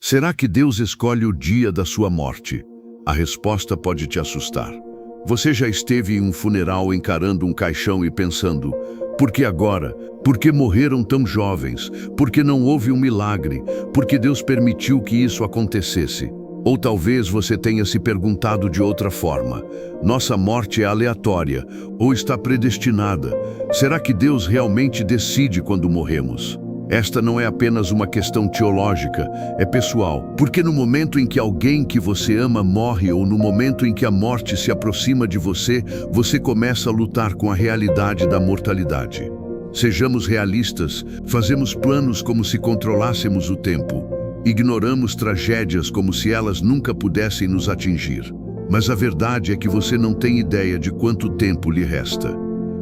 Será que Deus escolhe o dia da sua morte? A resposta pode te assustar. Você já esteve em um funeral encarando um caixão e pensando: por que agora? Por que morreram tão jovens? Por que não houve um milagre? Por que Deus permitiu que isso acontecesse? Ou talvez você tenha se perguntado de outra forma: nossa morte é aleatória ou está predestinada? Será que Deus realmente decide quando morremos? Esta não é apenas uma questão teológica, é pessoal. Porque no momento em que alguém que você ama morre ou no momento em que a morte se aproxima de você, você começa a lutar com a realidade da mortalidade. Sejamos realistas, fazemos planos como se controlássemos o tempo. Ignoramos tragédias como se elas nunca pudessem nos atingir. Mas a verdade é que você não tem ideia de quanto tempo lhe resta.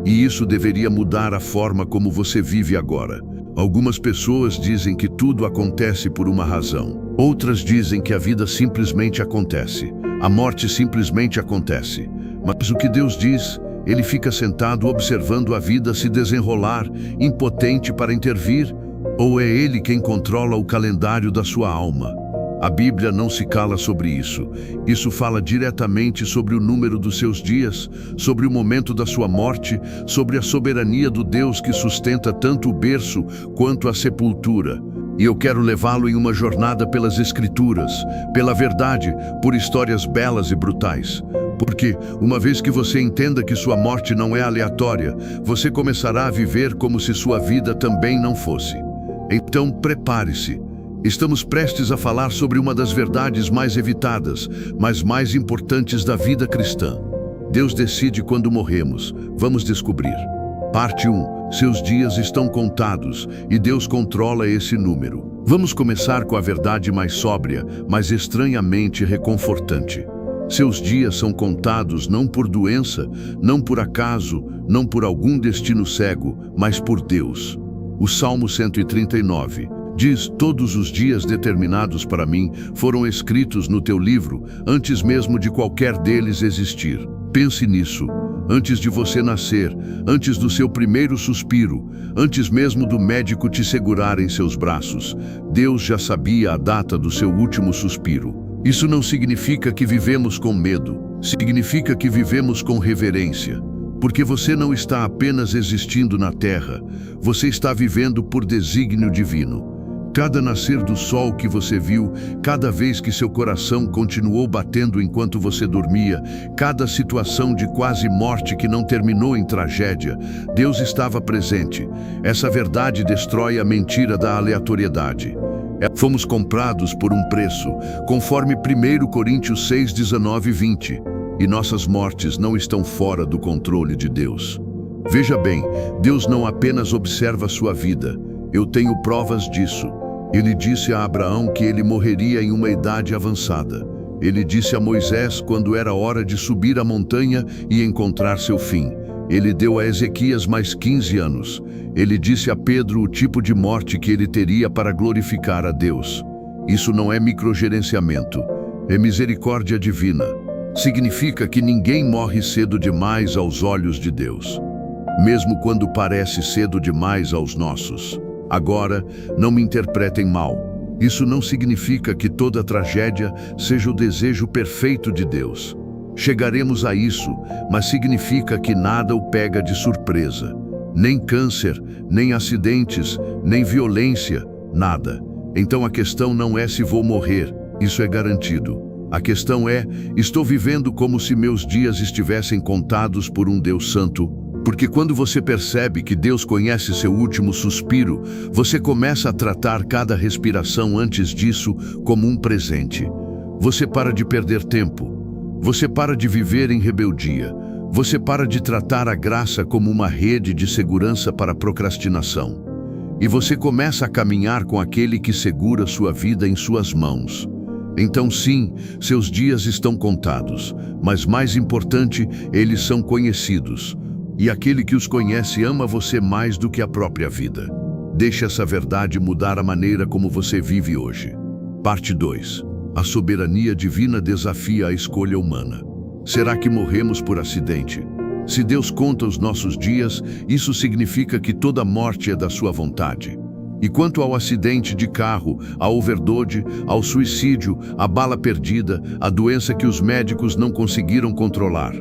E isso deveria mudar a forma como você vive agora. Algumas pessoas dizem que tudo acontece por uma razão. Outras dizem que a vida simplesmente acontece. A morte simplesmente acontece. Mas o que Deus diz? Ele fica sentado observando a vida se desenrolar, impotente para intervir? Ou é Ele quem controla o calendário da sua alma? A Bíblia não se cala sobre isso. Isso fala diretamente sobre o número dos seus dias, sobre o momento da sua morte, sobre a soberania do Deus que sustenta tanto o berço quanto a sepultura. E eu quero levá-lo em uma jornada pelas Escrituras, pela verdade, por histórias belas e brutais. Porque, uma vez que você entenda que sua morte não é aleatória, você começará a viver como se sua vida também não fosse. Então, prepare-se. Estamos prestes a falar sobre uma das verdades mais evitadas, mas mais importantes da vida cristã. Deus decide quando morremos. Vamos descobrir. Parte 1. Seus dias estão contados e Deus controla esse número. Vamos começar com a verdade mais sóbria, mas estranhamente reconfortante. Seus dias são contados não por doença, não por acaso, não por algum destino cego, mas por Deus. O Salmo 139 diz: todos os dias determinados para mim foram escritos no teu livro, antes mesmo de qualquer deles existir. Pense nisso. Antes de você nascer, antes do seu primeiro suspiro, antes mesmo do médico te segurar em seus braços, Deus já sabia a data do seu último suspiro. Isso não significa que vivemos com medo, significa que vivemos com reverência. Porque você não está apenas existindo na terra, você está vivendo por desígnio divino. Cada nascer do sol que você viu, cada vez que seu coração continuou batendo enquanto você dormia, cada situação de quase morte que não terminou em tragédia, Deus estava presente. Essa verdade destrói a mentira da aleatoriedade. Fomos comprados por um preço, conforme 1 Coríntios 6, 19 e 20. E nossas mortes não estão fora do controle de Deus. Veja bem, Deus não apenas observa sua vida. Eu tenho provas disso. Ele disse a Abraão que ele morreria em uma idade avançada. Ele disse a Moisés quando era hora de subir a montanha e encontrar seu fim. Ele deu a Ezequias mais 15 anos. Ele disse a Pedro o tipo de morte que ele teria para glorificar a Deus. Isso não é microgerenciamento, é misericórdia divina. Significa que ninguém morre cedo demais aos olhos de Deus, mesmo quando parece cedo demais aos nossos. Agora, não me interpretem mal. Isso não significa que toda tragédia seja o desejo perfeito de Deus. Chegaremos a isso, mas significa que nada o pega de surpresa. Nem câncer, nem acidentes, nem violência, nada. Então a questão não é se vou morrer, isso é garantido. A questão é, estou vivendo como se meus dias estivessem contados por um Deus santo? Porque quando você percebe que Deus conhece seu último suspiro, você começa a tratar cada respiração antes disso como um presente. Você para de perder tempo. Você para de viver em rebeldia. Você para de tratar a graça como uma rede de segurança para a procrastinação. E você começa a caminhar com aquele que segura sua vida em suas mãos. Então sim, seus dias estão contados, mas mais importante, eles são conhecidos. E aquele que os conhece ama você mais do que a própria vida. Deixe essa verdade mudar a maneira como você vive hoje. Parte 2. A soberania divina desafia a escolha humana. Será que morremos por acidente? Se Deus conta os nossos dias, isso significa que toda morte é da sua vontade. E quanto ao acidente de carro, à overdose, ao suicídio, à bala perdida, à doença que os médicos não conseguiram controlar.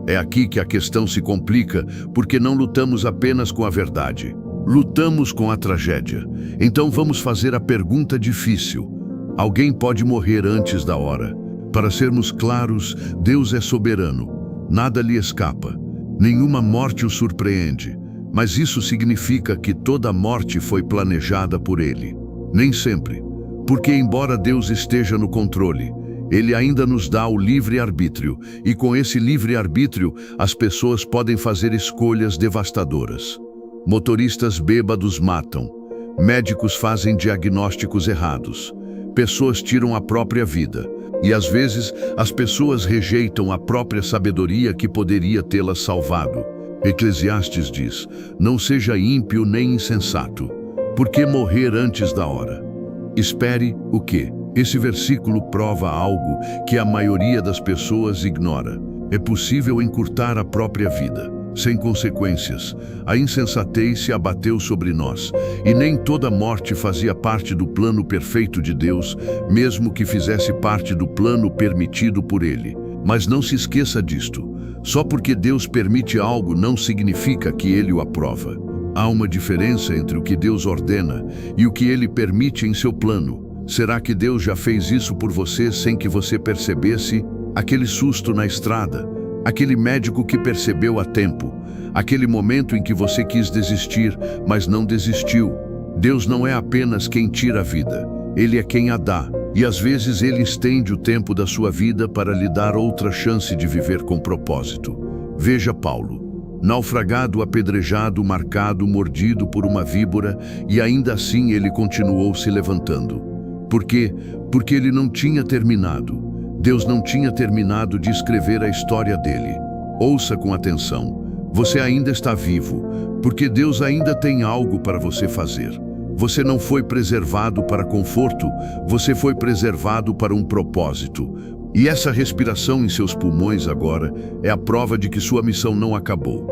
É aqui que a questão se complica, porque não lutamos apenas com a verdade. Lutamos com a tragédia. Então vamos fazer a pergunta difícil. Alguém pode morrer antes da hora. Para sermos claros, Deus é soberano. Nada lhe escapa. Nenhuma morte o surpreende. Mas isso significa que toda morte foi planejada por Ele. Nem sempre. Porque embora Deus esteja no controle, Ele ainda nos dá o livre-arbítrio. E com esse livre-arbítrio, as pessoas podem fazer escolhas devastadoras. Motoristas bêbados matam. Médicos fazem diagnósticos errados. Pessoas tiram a própria vida. E às vezes, as pessoas rejeitam a própria sabedoria que poderia tê-las salvado. Eclesiastes diz: não seja ímpio nem insensato. Por que morrer antes da hora? Espere o quê? Esse versículo prova algo que a maioria das pessoas ignora. É possível encurtar a própria vida, sem consequências. A insensatez se abateu sobre nós, e nem toda morte fazia parte do plano perfeito de Deus, mesmo que fizesse parte do plano permitido por Ele. Mas não se esqueça disto. Só porque Deus permite algo não significa que Ele o aprova. Há uma diferença entre o que Deus ordena e o que Ele permite em seu plano. Será que Deus já fez isso por você sem que você percebesse? Aquele susto na estrada, aquele médico que percebeu a tempo, aquele momento em que você quis desistir, mas não desistiu. Deus não é apenas quem tira a vida, Ele é quem a dá. E às vezes Ele estende o tempo da sua vida para lhe dar outra chance de viver com propósito. Veja Paulo, naufragado, apedrejado, marcado, mordido por uma víbora, e ainda assim ele continuou se levantando. Por quê? Porque ele não tinha terminado. Deus não tinha terminado de escrever a história dele. Ouça com atenção. Você ainda está vivo, porque Deus ainda tem algo para você fazer. Você não foi preservado para conforto, você foi preservado para um propósito. E essa respiração em seus pulmões agora é a prova de que sua missão não acabou.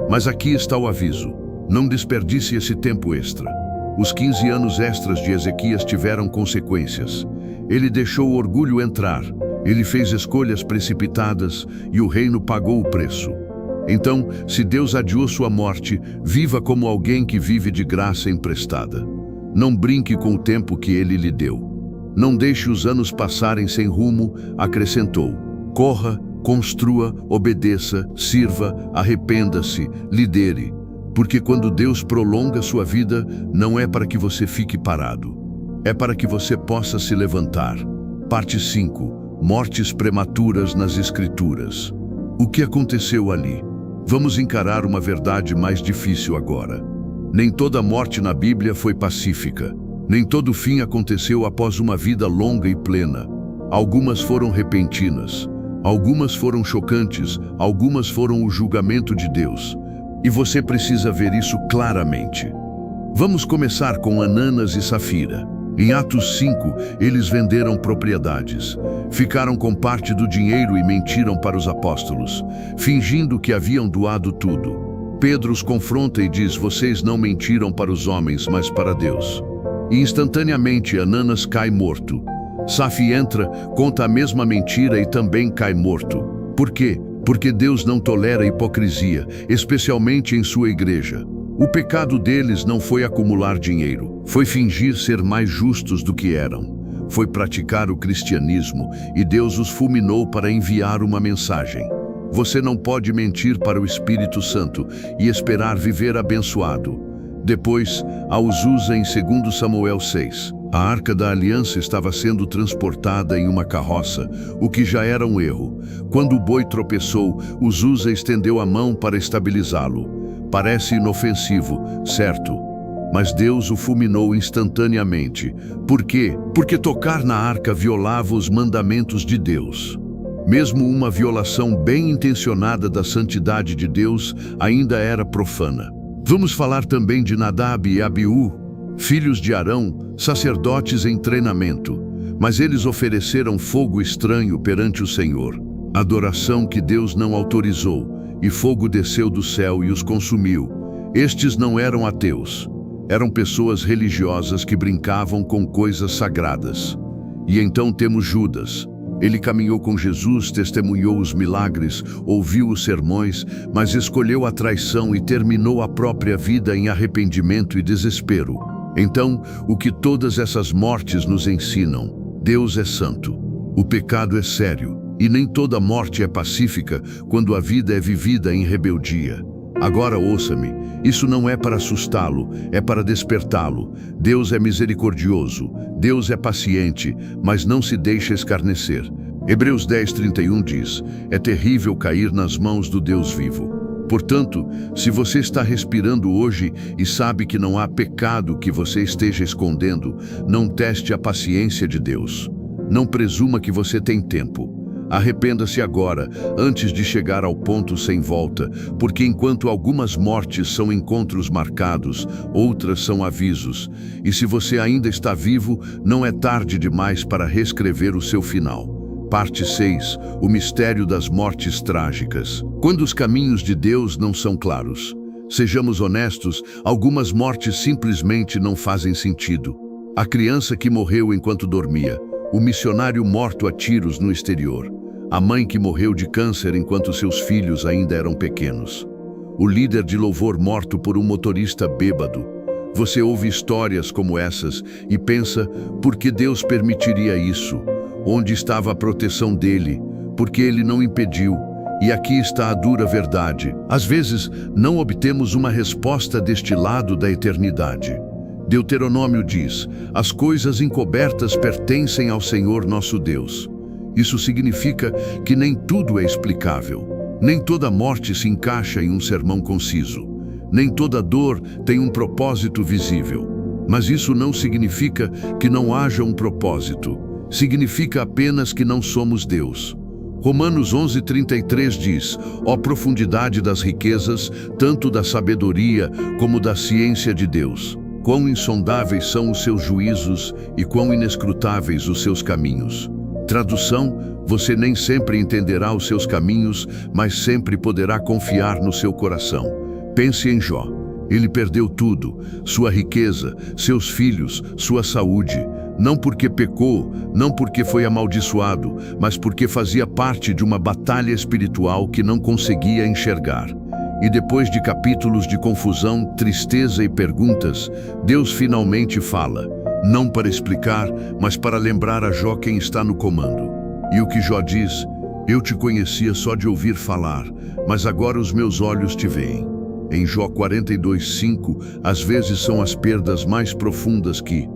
Mas aqui está o aviso. Não desperdice esse tempo extra. Os 15 anos extras de Ezequias tiveram consequências. Ele deixou o orgulho entrar. Ele fez escolhas precipitadas e o reino pagou o preço. Então, se Deus adiou sua morte, viva como alguém que vive de graça emprestada. Não brinque com o tempo que Ele lhe deu. Não deixe os anos passarem sem rumo, acrescentou. Corra, construa, obedeça, sirva, arrependa-se, lidere. Porque quando Deus prolonga sua vida, não é para que você fique parado. É para que você possa se levantar. Parte 5. Mortes prematuras nas Escrituras. O que aconteceu ali? Vamos encarar uma verdade mais difícil agora. Nem toda morte na Bíblia foi pacífica. Nem todo fim aconteceu após uma vida longa e plena. Algumas foram repentinas. Algumas foram chocantes. Algumas foram o julgamento de Deus. E você precisa ver isso claramente. Vamos começar com Ananas e Safira. Em Atos 5, eles venderam propriedades. Ficaram com parte do dinheiro e mentiram para os apóstolos, fingindo que haviam doado tudo. Pedro os confronta e diz: vocês não mentiram para os homens, mas para Deus. E instantaneamente Ananas cai morto. Safi entra, conta a mesma mentira e também cai morto. Por quê? Porque Deus não tolera hipocrisia, especialmente em sua igreja. O pecado deles não foi acumular dinheiro, foi fingir ser mais justos do que eram. Foi praticar o cristianismo e Deus os fulminou para enviar uma mensagem. Você não pode mentir para o Espírito Santo e esperar viver abençoado. Depois, a os usa em 2 Samuel 6. A Arca da Aliança estava sendo transportada em uma carroça, o que já era um erro. Quando o boi tropeçou, Uzusa estendeu a mão para estabilizá-lo. Parece inofensivo, certo? Mas Deus o fulminou instantaneamente. Por quê? Porque tocar na arca violava os mandamentos de Deus. Mesmo uma violação bem intencionada da santidade de Deus ainda era profana. Vamos falar também de Nadab e Abiú, filhos de Arão, sacerdotes em treinamento. Mas eles ofereceram fogo estranho perante o Senhor, adoração que Deus não autorizou, e fogo desceu do céu e os consumiu. Estes não eram ateus. Eram pessoas religiosas que brincavam com coisas sagradas. E então temos Judas. Ele caminhou com Jesus, testemunhou os milagres, ouviu os sermões, mas escolheu a traição e terminou a própria vida em arrependimento e desespero. Então, o que todas essas mortes nos ensinam? Deus é santo. O pecado é sério, e nem toda morte é pacífica quando a vida é vivida em rebeldia. Agora ouça-me, isso não é para assustá-lo, é para despertá-lo. Deus é misericordioso, Deus é paciente, mas não se deixa escarnecer. Hebreus 10:31 diz, é terrível cair nas mãos do Deus vivo. Portanto, se você está respirando hoje e sabe que não há pecado que você esteja escondendo, não teste a paciência de Deus. Não presuma que você tem tempo. Arrependa-se agora, antes de chegar ao ponto sem volta, porque enquanto algumas mortes são encontros marcados, outras são avisos. E se você ainda está vivo, não é tarde demais para reescrever o seu final. Parte 6. O mistério das mortes trágicas. Quando os caminhos de Deus não são claros. Sejamos honestos, algumas mortes simplesmente não fazem sentido. A criança que morreu enquanto dormia, o missionário morto a tiros no exterior, a mãe que morreu de câncer enquanto seus filhos ainda eram pequenos, o líder de louvor morto por um motorista bêbado. Você ouve histórias como essas e pensa, por que Deus permitiria isso? Onde estava a proteção dele? Porque ele não impediu. E aqui está a dura verdade. Às vezes, não obtemos uma resposta deste lado da eternidade. Deuteronômio diz, as coisas encobertas pertencem ao Senhor nosso Deus. Isso significa que nem tudo é explicável. Nem toda morte se encaixa em um sermão conciso. Nem toda dor tem um propósito visível. Mas isso não significa que não haja um propósito. Significa apenas que não somos Deus. Romanos 11:33 diz, ó profundidade das riquezas, tanto da sabedoria como da ciência de Deus. Quão insondáveis são os seus juízos e quão inescrutáveis os seus caminhos. Tradução, você nem sempre entenderá os seus caminhos, mas sempre poderá confiar no seu coração. Pense em Jó. Ele perdeu tudo, sua riqueza, seus filhos, sua saúde. Não porque pecou, não porque foi amaldiçoado, mas porque fazia parte de uma batalha espiritual que não conseguia enxergar. E depois de capítulos de confusão, tristeza e perguntas, Deus finalmente fala. Não para explicar, mas para lembrar a Jó quem está no comando. E o que Jó diz? Eu te conhecia só de ouvir falar, mas agora os meus olhos te veem. Em Jó 42:5, às vezes são as perdas mais profundas que,